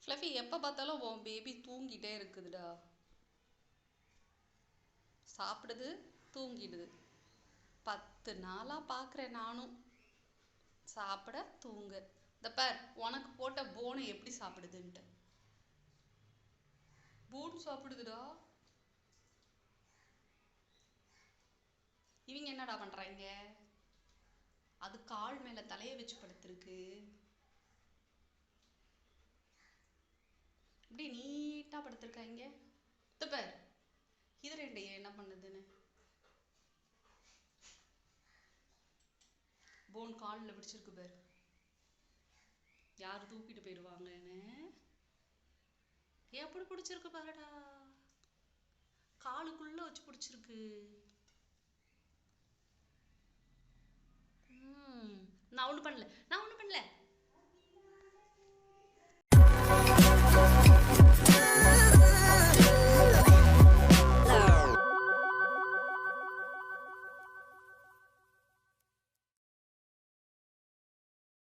Fluffy எப்போ பார்த்தாலும் உன் பேபி தூங்கிட்டே இருக்குதுடா. சாப்பிடுது, தூங்கிடுது. 10 நாளாக பார்க்குறேன் நானும். சாப்பிட தூங்க. இந்த பார், உனக்கு போட்ட போனை எப்படி சாப்பிடுதுன்ட்டு. போன் சாப்பிடுதுடா. இவங்க என்னடா பண்றாங்க? அது கால் மேல தலையை வச்சு படுத்திருக்கு. இப்படி நீட்டா படுத்திருக்காங்க. இந்த பார், இது ரெண்டு என்ன பண்ணுதுன்னு. போன் காலில் பிடிச்சிருக்கு பார். யார் தூக்கிட்டு போயிடுவாங்கன்னு எப்படி பிடிச்சிருக்கு பாருடா. காலுக்குள்ள வச்சு பிடிச்சிருக்கு. நான் ஒன்றும் பண்ணல.